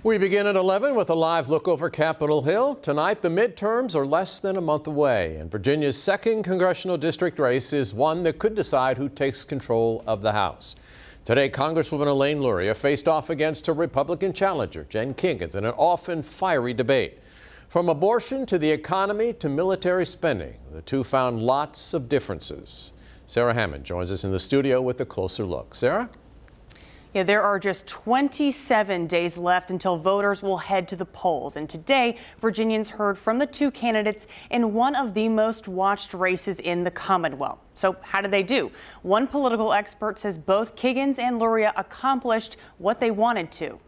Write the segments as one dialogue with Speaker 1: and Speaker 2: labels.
Speaker 1: We begin at 11 with a live look over Capitol Hill. Tonight, the midterms are less than a month away, and Virginia's 2nd congressional district race is one that could decide who takes control of the House. Today, Congresswoman Elaine Luria faced off against her Republican challenger, Jen Kiggans, in an often fiery debate. From abortion to the economy to military spending, the two found lots of differences. Sarah Hammond joins us in the studio with a closer look. Sarah?
Speaker 2: Yeah, there are just 27 days left until voters will head to the polls. And today, Virginians heard from the two candidates in one of the most watched races in the Commonwealth. So how did they do? One political expert says both Kiggans and Luria accomplished what they wanted to.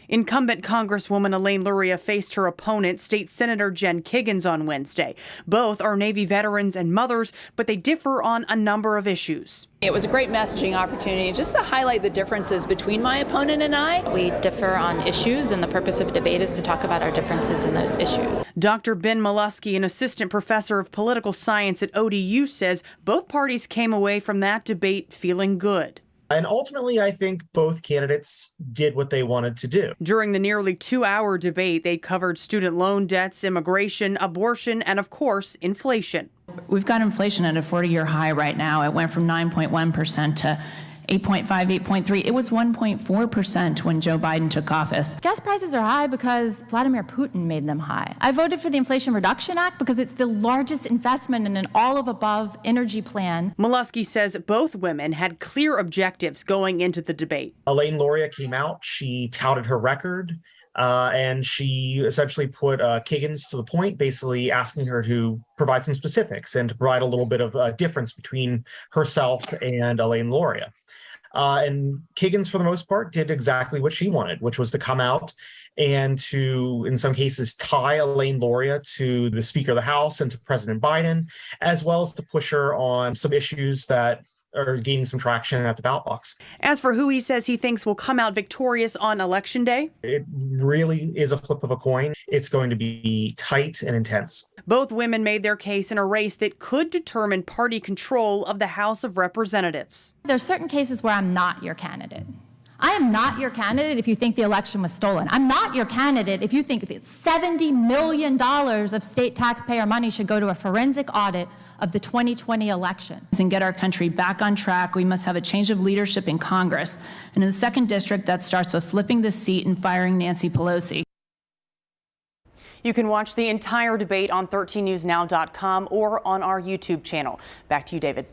Speaker 2: Incumbent Congresswoman Elaine Luria faced her opponent, State Senator Jen Kiggans, on Wednesday. Both are Navy veterans and mothers, but they differ on a number of issues.
Speaker 3: It was a great messaging opportunity just to highlight the differences between my opponent and I.
Speaker 4: We differ on issues, and the purpose of a debate is to talk about our differences in those issues.
Speaker 2: Dr. Ben Molesky, an assistant professor of political science at ODU, says both parties came away from that debate feeling good.
Speaker 5: And ultimately, I think both candidates did what they wanted to do.
Speaker 2: During the nearly 2-hour debate, they covered student loan debts, immigration, abortion, and of course, inflation.
Speaker 6: We've got inflation at a 40-year high right now. It went from 9.1% to 8.5, 8.3. It was 1.4% when Joe Biden took office.
Speaker 7: Gas prices are high because Vladimir Putin made them high. I voted for the Inflation Reduction Act because it's the largest investment in an all-of-above energy plan.
Speaker 2: Molesky says both women had clear objectives going into the debate.
Speaker 5: Elaine Luria came out. She touted her record. And she essentially put Kiggans to the point, basically asking her to provide some specifics and to provide a little bit of a difference between herself and Elaine Luria. And Kiggans, for the most part, did exactly what she wanted, which was to come out and to, in some cases, tie Elaine Luria to the Speaker of the House and to President Biden, as well as to push her on some issues that are gaining some traction at the ballot box.
Speaker 2: As for who he says he thinks will come out victorious on Election Day,
Speaker 5: it really is a flip of a coin. It's going to be tight and intense.
Speaker 2: Both women made their case in a race that could determine party control of the House of Representatives.
Speaker 7: There's certain cases where I'm not your candidate. I am not your candidate if you think the election was stolen. I'm not your candidate if you think that $70 million of state taxpayer money should go to a forensic audit of the 2020 election.
Speaker 6: And get our country back on track, we must have a change of leadership in Congress. And in the 2nd District, that starts with flipping the seat and firing Nancy Pelosi.
Speaker 2: You can watch the entire debate on 13newsnow.com or on our YouTube channel. Back to you, David.